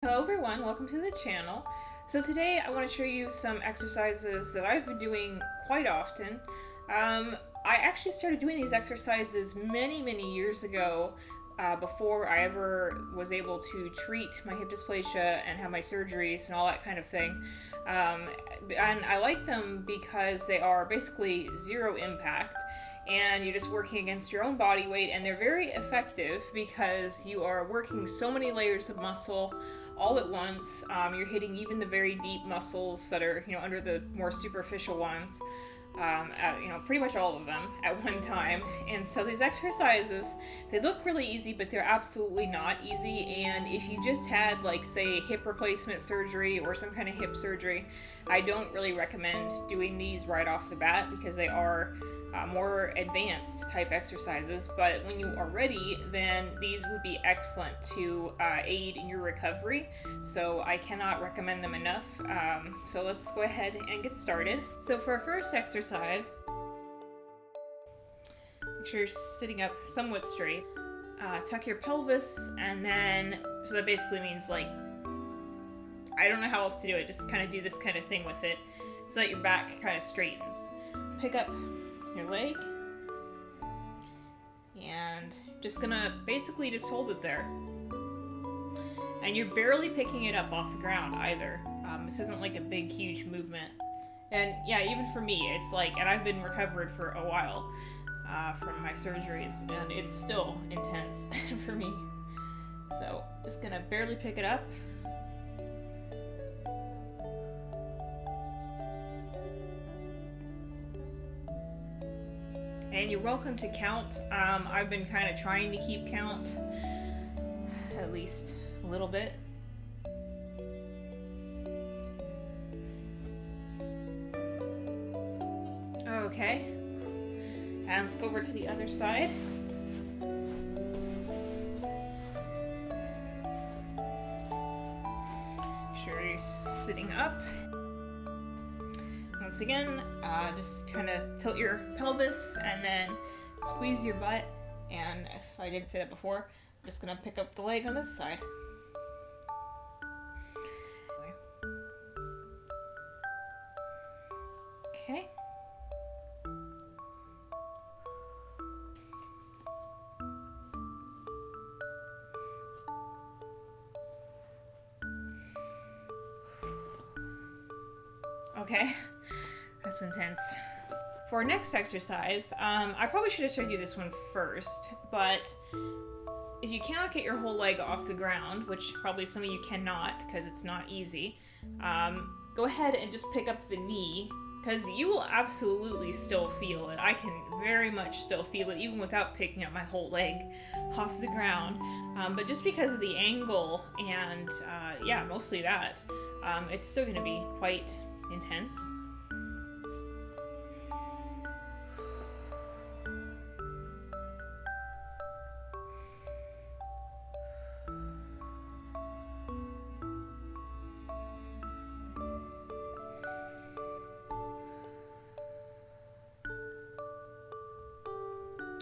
Hello everyone, welcome to the channel. So today I want to show you some exercises that I've been doing quite often. I actually started doing these exercises many years ago, before I ever was able to treat my hip dysplasia and have my surgeries and all that kind of thing. And I like them because they are basically zero impact, and you're just working against your own body weight, and they're very effective because you are working so many layers of muscle all at once. You're hitting even the very deep muscles that are, under the more superficial ones, pretty much all of them at one time. And so these exercises, they look really easy, but they're absolutely not easy. And if you just had, like, say, hip replacement surgery or some kind of hip surgery, I don't really recommend doing these right off the bat because they are more advanced type exercises. But when you are ready, then these would be excellent to aid in your recovery. So I cannot recommend them enough. So let's go ahead and get started. So for our first exercise, make sure you're sitting up somewhat straight. Tuck your pelvis, and then, so that basically means, like, I don't know how else to do it, just kind of do this kind of thing with it so that your back kind of straightens. Pick up your leg, and just gonna basically just hold it there. And you're barely picking it up off the ground either. This isn't like a big, huge movement. And yeah, even for me, it's like, and I've been recovered for a while from my surgeries, and it's still intense for me. So just gonna barely pick it up. And you're welcome to count. I've been kind of trying to keep count, at least a little bit. Okay, and let's go over to the other side. Sure you're sitting up. Once again, just kind of tilt your pelvis and then squeeze your butt. And if I didn't say that before, I'm just going to pick up the leg on this side. Okay. Okay. That's intense. For our next exercise, I probably should have showed you this one first, but if you cannot get your whole leg off the ground, which probably some of you cannot because it's not easy, go ahead and just pick up the knee, because you will absolutely still feel it. I can very much still feel it even without picking up my whole leg off the ground, but just because of the angle and mostly that, it's still going to be quite intense.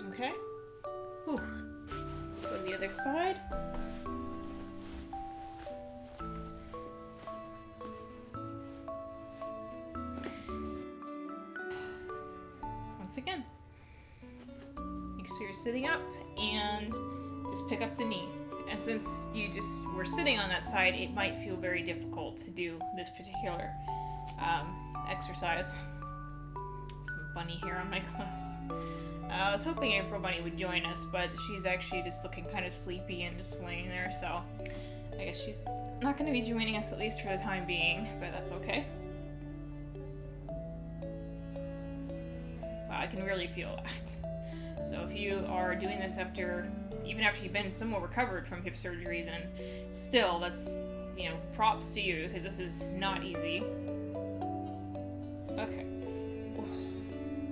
Okay. Whew. Go to the other side. Once again. Make sure you're sitting up and just pick up the knee. And since you just were sitting on that side, it might feel very difficult to do this particular exercise. Some bunny hair on my gloves. I was hoping April Bunny would join us, but she's actually just looking kind of sleepy and just laying there, so I guess she's not going to be joining us, at least for the time being, but that's okay. Wow, I can really feel that. So if you are doing this even after you've been somewhat recovered from hip surgery, then still, that's, props to you, because this is not easy. Okay.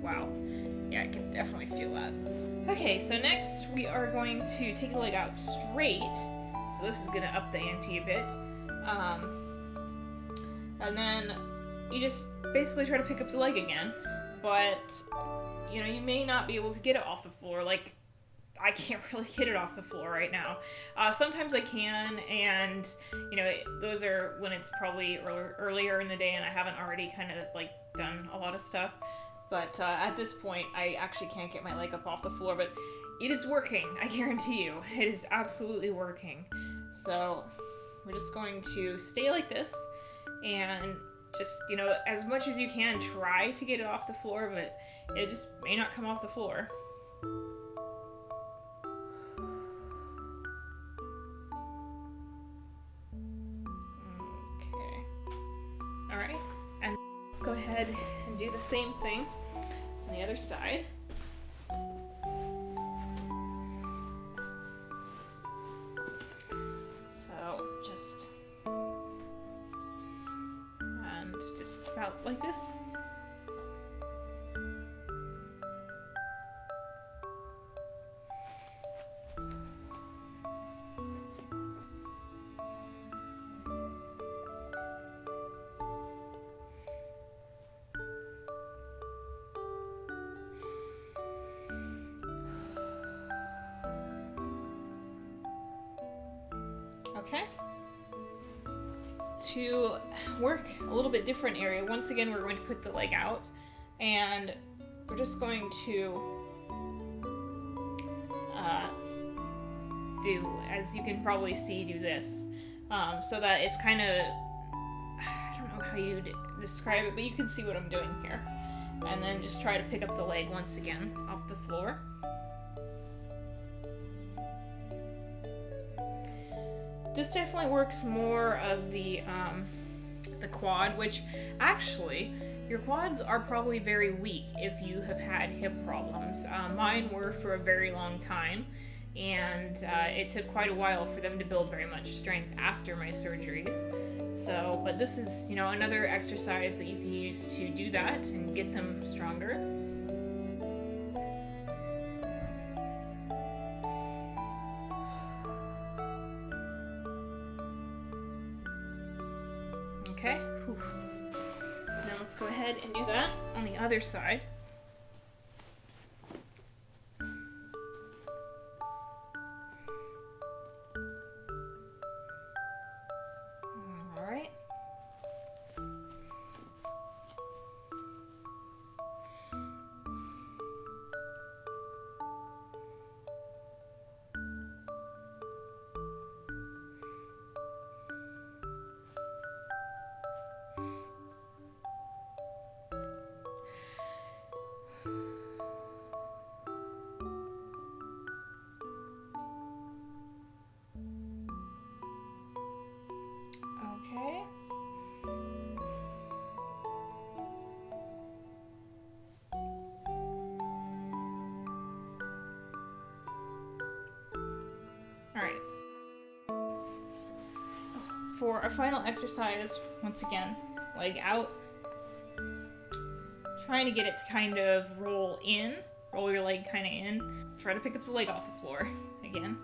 Wow. Yeah, I can definitely feel that. Okay, so next we are going to take the leg out straight. So this is going to up the ante a bit. And then you just basically try to pick up the leg again. But, you may not be able to get it off the floor. Like, I can't really get it off the floor right now. Sometimes I can, and those are when it's probably earlier in the day and I haven't already kind of like done a lot of stuff. But at this point, I actually can't get my leg up off the floor. But it is working, I guarantee you. It is absolutely working. So we're just going to stay like this and just, as much as you can, try to get it off the floor, but it just may not come off the floor. Okay. Alright, and let's go ahead and do the same thing on the other side. So just about like this. Okay. To work a little bit different area, once again we're going to put the leg out and we're just going to do, as you can probably see, do this so that it's kind of, I don't know how you'd describe it, but you can see what I'm doing here. And then just try to pick up the leg once again off the floor. This definitely works more of the quad, which actually your quads are probably very weak if you have had hip problems. Mine were for a very long time, and it took quite a while for them to build very much strength after my surgeries. So, but this is, another exercise that you can use to do that and get them stronger. Okay, whew. Now let's go ahead and do that on the other side. All right. Okay. All right. For our final exercise, once again, leg out. Trying to get it to kind of roll your leg kind of in. Try to pick up the leg off the floor again.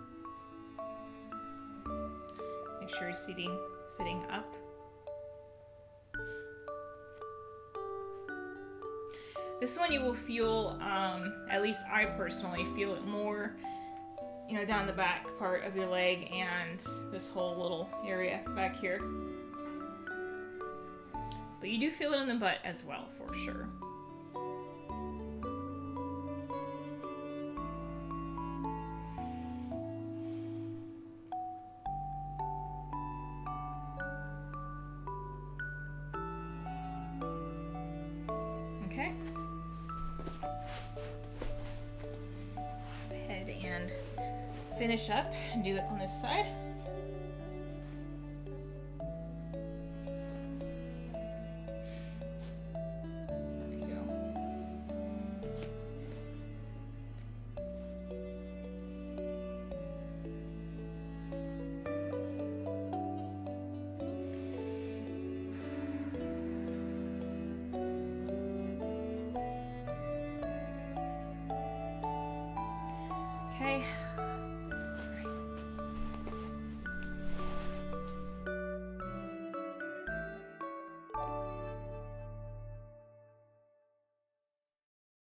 Make sure you're sitting up. This one you will feel, at least I personally feel it more, down the back part of your leg and this whole little area back here. But you do feel it in the butt as well, for sure. Okay. Go ahead and finish up and do it on this side. There we go. Okay,